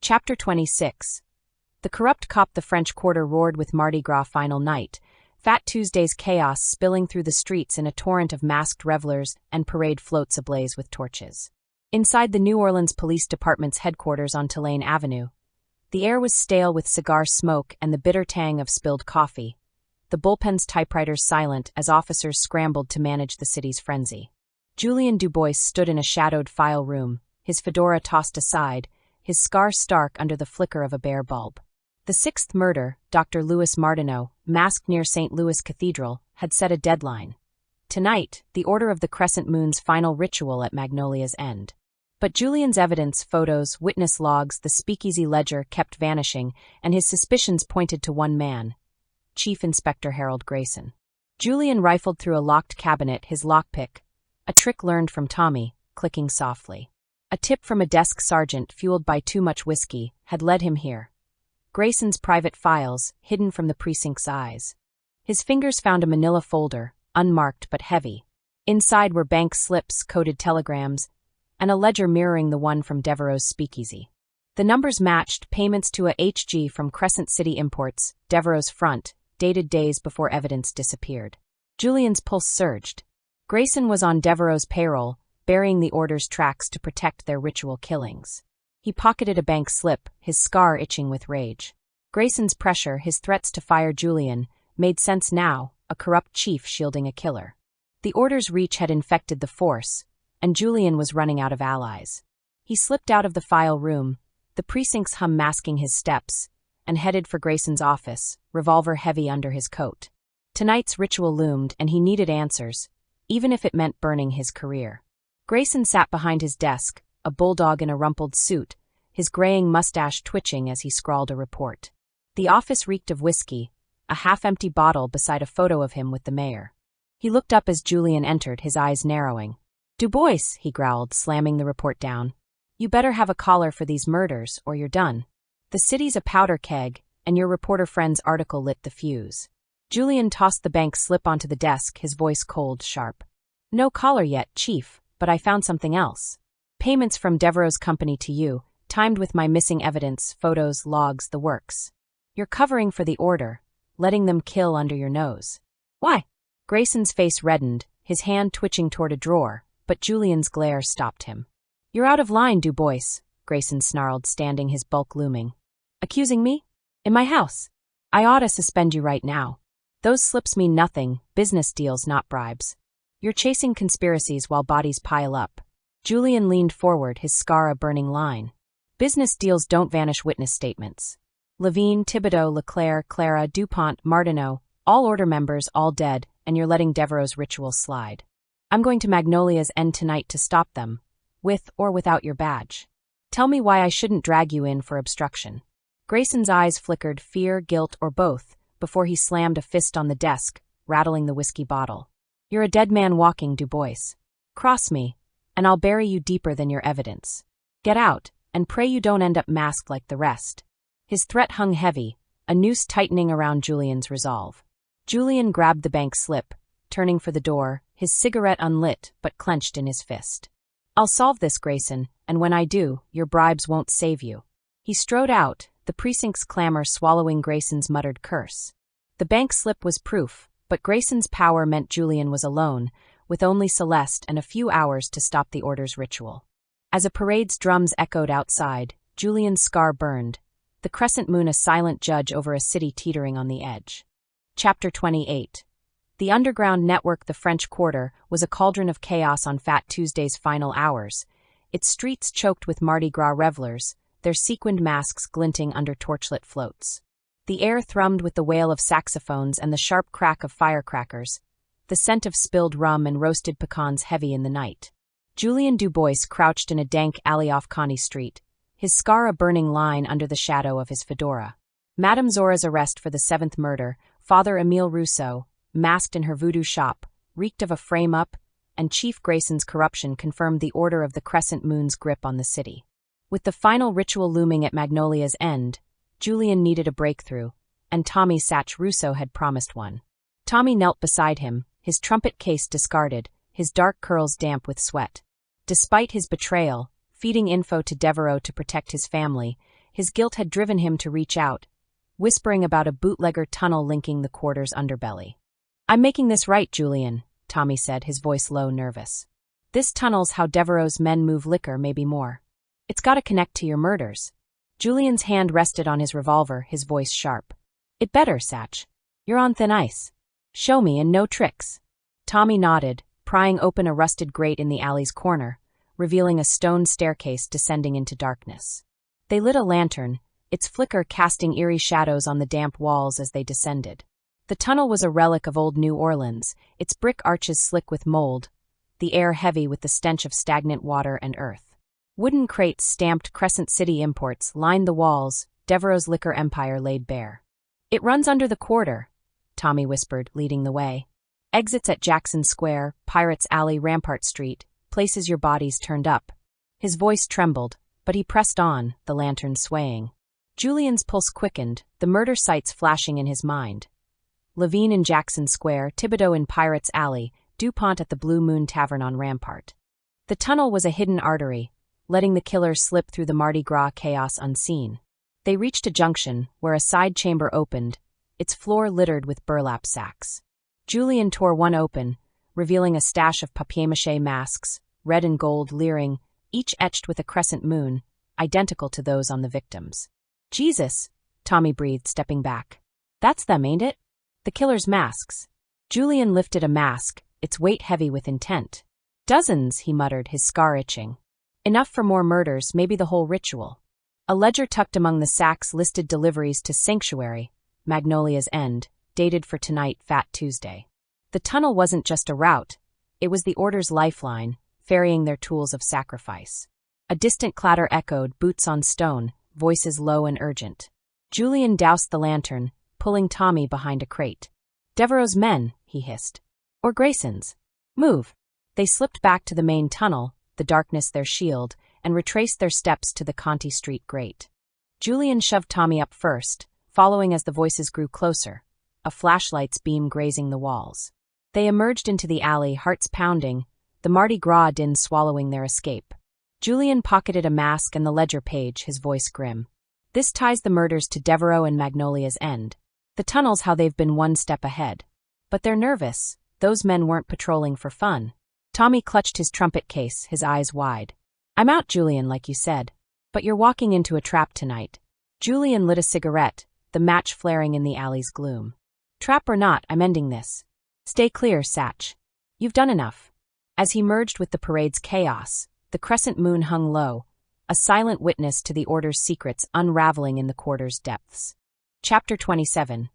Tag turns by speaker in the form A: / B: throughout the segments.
A: Chapter 26. The corrupt cop. The French Quarter roared with Mardi Gras final night, Fat Tuesday's chaos spilling through the streets in a torrent of masked revelers and parade floats ablaze with torches. Inside the New Orleans Police Department's headquarters on Tulane Avenue, the air was stale with cigar smoke and the bitter tang of spilled coffee, the bullpen's typewriters silent as officers scrambled to manage the city's frenzy. Julien Dubois stood in a shadowed file room, his fedora tossed aside, his scar stark under the flicker of a bare bulb. The sixth murder, Dr. Louis Martineau, masked near St. Louis Cathedral, had set a deadline. Tonight, the Order of the Crescent Moon's final ritual at Magnolia's End. But Julien's evidence, photos, witness logs, the speakeasy ledger kept vanishing, and his suspicions pointed to one man, Chief Inspector Harold Grayson. Julien rifled through a locked cabinet, his lockpick, a trick learned from Tommy, clicking softly. A tip from a desk sergeant fueled by too much whiskey had led him here. Grayson's private files, hidden from the precinct's eyes. His fingers found a manila folder, unmarked but heavy. Inside were bank slips, coded telegrams, and a ledger mirroring the one from Devereaux's speakeasy. The numbers matched, payments to a HG from Crescent City Imports, Devereaux's front, dated days before evidence disappeared. Julien's pulse surged. Grayson was on Devereaux's payroll, burying the Order's tracks to protect their ritual killings. He pocketed a bank slip, his scar itching with rage. Grayson's pressure, his threats to fire Julien, made sense now, a corrupt chief shielding a killer. The Order's reach had infected the force, and Julien was running out of allies. He slipped out of the file room, the precinct's hum masking his steps, and headed for Grayson's office, revolver heavy under his coat. Tonight's ritual loomed, and he needed answers, even if it meant burning his career. Grayson sat behind his desk, a bulldog in a rumpled suit, his graying mustache twitching as he scrawled a report. The office reeked of whiskey, a half-empty bottle beside a photo of him with the mayor. He looked up as Julien entered, his eyes narrowing. "Dubois," he growled, slamming the report down. "You better have a collar for these murders, or you're done. The city's a powder keg, and your reporter friend's article lit the fuse." Julien tossed the bank slip onto the desk, his voice cold, sharp. "No collar yet, Chief, but I found something else. Payments from Devereaux's company to you, timed with my missing evidence, photos, logs, the works. You're covering for the Order, letting them kill under your nose." "Why?" Grayson's face reddened, his hand twitching toward a drawer, but Julien's glare stopped him. "You're out of line, Dubois," Grayson snarled, standing, his bulk looming. "Accusing me? In my house? I oughta suspend you right now. Those slips mean nothing, business deals, not bribes. You're chasing conspiracies while bodies pile up." Julien leaned forward, his scar a burning line. "Business deals don't vanish, witness statements. Levine, Thibodeau, Leclerc, Clara, DuPont, Martineau, all Order members, all dead, and you're letting Devereaux's ritual slide. I'm going to Magnolia's End tonight to stop them, with or without your badge. Tell me why I shouldn't drag you in for obstruction." Grayson's eyes flickered, fear, guilt, or both, before he slammed a fist on the desk, rattling the whiskey bottle. "You're a dead man walking, Dubois. Cross me, and I'll bury you deeper than your evidence. Get out, and pray you don't end up masked like the rest." His threat hung heavy, a noose tightening around Julien's resolve. Julien grabbed the bank slip, turning for the door, his cigarette unlit but clenched in his fist. "I'll solve this, Grayson, and when I do, your bribes won't save you." He strode out, the precinct's clamor swallowing Grayson's muttered curse. The bank slip was proof, but Grayson's power meant Julien was alone, with only Celeste and a few hours to stop the Order's ritual. As a parade's drums echoed outside, Julien's scar burned, the crescent moon a silent judge over a city teetering on the edge. Chapter 28. The underground network. The French Quarter was a cauldron of chaos on Fat Tuesday's final hours, its streets choked with Mardi Gras revelers, their sequined masks glinting under torchlit floats. The air thrummed with the wail of saxophones and the sharp crack of firecrackers, the scent of spilled rum and roasted pecans heavy in the night. Julien Dubois crouched in a dank alley off Connie Street, his scar a burning line under the shadow of his fedora. Madame Zora's arrest for the seventh murder, Father Emile Rousseau, masked in her voodoo shop, reeked of a frame-up, and Chief Grayson's corruption confirmed the Order of the Crescent Moon's grip on the city. With the final ritual looming at Magnolia's End, Julien needed a breakthrough, and Tommy Satch Rousseau had promised one. Tommy knelt beside him, his trumpet case discarded, his dark curls damp with sweat. Despite his betrayal, feeding info to Devereaux to protect his family, His guilt had driven him to reach out, whispering about a bootlegger tunnel linking the quarter's underbelly. "I'm making this right, Julian," Tommy said, his voice low, nervous. "This tunnel's how Devereaux's men move liquor, maybe more. It's gotta connect to your murders." Julian's hand rested on his revolver, his voice sharp. "It better, Satch. You're on thin ice. Show me and no tricks." Tommy nodded, prying open a rusted grate in the alley's corner, revealing a stone staircase descending into darkness. They lit a lantern, its flicker casting eerie shadows on the damp walls as they descended. The tunnel was a relic of old New Orleans, its brick arches slick with mold, the air heavy with the stench of stagnant water and earth. Wooden crates stamped Crescent City imports lined the walls, Devereaux's liquor empire laid bare. "It runs under the quarter," Tommy whispered, leading the way. "Exits at Jackson Square, Pirates Alley, Rampart Street, places your bodies turned up." His voice trembled, but he pressed on, the lantern swaying. Julian's pulse quickened, the murder sites flashing in his mind. Levine in Jackson Square, Thibodeau in Pirates Alley, DuPont at the Blue Moon Tavern on Rampart. The tunnel was a hidden artery, letting the killers slip through the Mardi Gras chaos unseen. They reached a junction, where a side chamber opened, its floor littered with burlap sacks. Julian tore one open, revealing a stash of papier-mâché masks, red and gold leering, each etched with a crescent moon, identical to those on the victims. "Jesus," Tommy breathed, stepping back. "That's them, ain't it? The killer's masks." Julian lifted a mask, its weight heavy with intent. "Dozens," he muttered, his scar itching. "Enough for more murders, maybe the whole ritual." A ledger tucked among the sacks listed deliveries to Sanctuary, Magnolia's End, dated for tonight, Fat Tuesday. The tunnel wasn't just a route, it was the Order's lifeline, ferrying their tools of sacrifice. A distant clatter echoed, boots on stone, voices low and urgent. Julian doused the lantern, pulling Tommy behind a crate. "Devereaux's men," he hissed. "Or Grayson's. Move." They slipped back to the main tunnel, the darkness their shield, and retraced their steps to the Conti Street grate. Julian shoved Tommy up first, following as the voices grew closer, a flashlight's beam grazing the walls. They emerged into the alley, hearts pounding, the Mardi Gras din swallowing their escape. Julian pocketed a mask and the ledger page, his voice grim. "This ties the murders to Devereaux and Magnolia's End. The tunnel's how they've been one step ahead. But they're nervous. Those men weren't patrolling for fun." Tommy clutched his trumpet case, his eyes wide. "I'm out, Julian, like you said. But you're walking into a trap tonight." Julian lit a cigarette, the match flaring in the alley's gloom. "Trap or not, I'm ending this. Stay clear, Satch. You've done enough." As he merged with the parade's chaos, the crescent moon hung low, a silent witness to the Order's secrets unraveling in the quarter's depths. Chapter 27.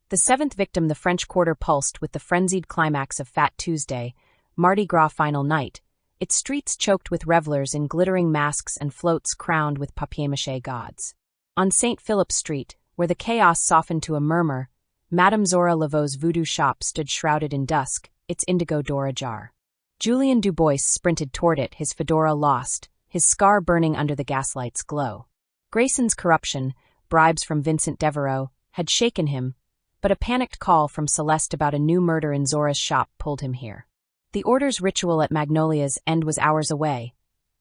A: The seventh victim. The French Quarter pulsed with the frenzied climax of Fat Tuesday, Mardi Gras final night, its streets choked with revelers in glittering masks and floats crowned with papier-mâché gods. On St. Philip's Street, where the chaos softened to a murmur, Madame Zora Laveau's voodoo shop stood shrouded in dusk, its indigo door ajar. Julian Dubois sprinted toward it, his fedora lost, his scar burning under the gaslight's glow. Grayson's corruption, bribes from Vincent Devereaux, had shaken him, but a panicked call from Celeste about a new murder in Zora's shop pulled him here. The Order's ritual at Magnolia's End was hours away,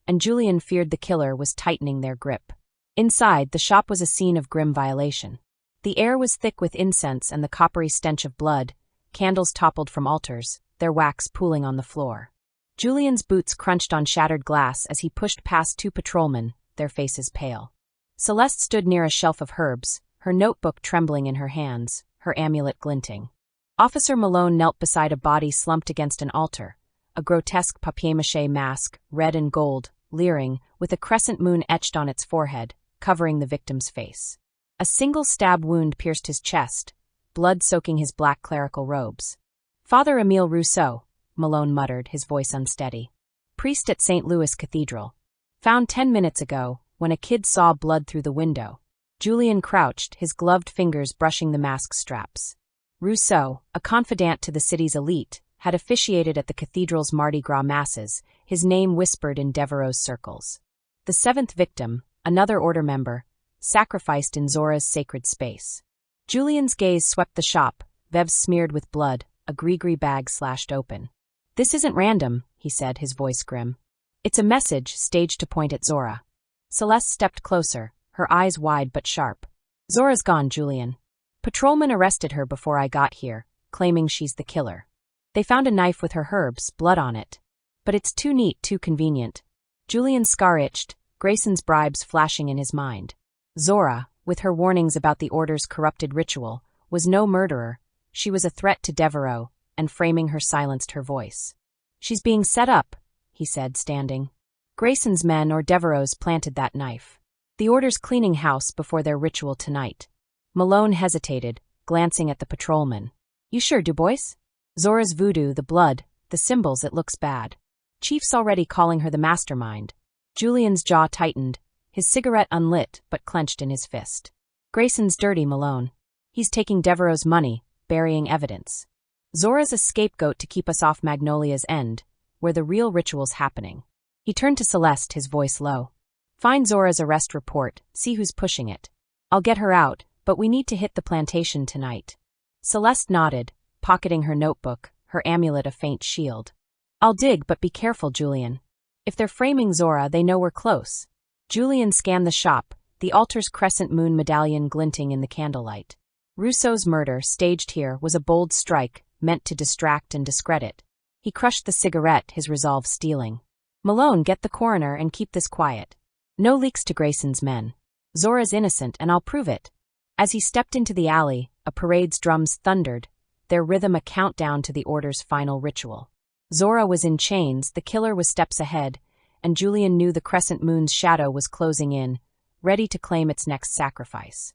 A: and Julian feared the killer was tightening their grip. Inside, the shop was a scene of grim violation. The air was thick with incense and the coppery stench of blood, candles toppled from altars, their wax pooling on the floor. Julian's boots crunched on shattered glass as he pushed past two patrolmen, their faces pale. Celeste stood near a shelf of herbs, her notebook trembling in her hands, her amulet glinting. Officer Malone knelt beside a body slumped against an altar, a grotesque papier-mâché mask, red and gold, leering, with a crescent moon etched on its forehead, covering the victim's face. A single stab wound pierced his chest, blood soaking his black clerical robes. "Father Emile Rousseau," Malone muttered, his voice unsteady. "Priest at St. Louis Cathedral. Found 10 minutes ago, when a kid saw blood through the window." Julian crouched, his gloved fingers brushing the mask straps. Rousseau, a confidant to the city's elite, had officiated at the cathedral's Mardi Gras masses, his name whispered in Devereaux's circles. The seventh victim, another Order member, sacrificed in Zora's sacred space. Julian's gaze swept the shop, veves smeared with blood, a gris-gris bag slashed open. "This isn't random," he said, his voice grim. "It's a message staged to point at Zora." Celeste stepped closer, her eyes wide but sharp. Zora's gone, Julian. Patrolman arrested her before I got here, claiming she's the killer. They found a knife with her herbs, blood on it. But it's too neat, too convenient. Julian's scar itched, Grayson's bribes flashing in his mind. Zora, with her warnings about the Order's corrupted ritual, was no murderer. She was a threat to Devereaux, and framing her silenced her voice. She's being set up, he said, standing. Grayson's men or Devereaux's planted that knife. The Order's cleaning house before their ritual tonight. Malone hesitated, glancing at the patrolman. You sure, Dubois? Zora's voodoo, the blood, the symbols, it looks bad. Chief's already calling her the mastermind. Julian's jaw tightened, his cigarette unlit but clenched in his fist. Grayson's dirty, Malone. He's taking Devereaux's money, burying evidence. Zora's a scapegoat to keep us off Magnolia's End, where the real ritual's happening. He turned to Celeste, his voice low. Find Zora's arrest report, see who's pushing it. I'll get her out, but we need to hit the plantation tonight. Celeste nodded, pocketing her notebook, her amulet a faint shield. I'll dig, but be careful, Julian. If they're framing Zora, they know we're close. Julian scanned the shop, the altar's crescent moon medallion glinting in the candlelight. Rousseau's murder, staged here, was a bold strike, meant to distract and discredit. He crushed the cigarette, his resolve steeling. Malone, get the coroner and keep this quiet. No leaks to Grayson's men. Zora's innocent, and I'll prove it. As he stepped into the alley, a parade's drums thundered, their rhythm a countdown to the Order's final ritual. Zora was in chains, the killer was steps ahead, and Julian knew the crescent moon's shadow was closing in, ready to claim its next sacrifice.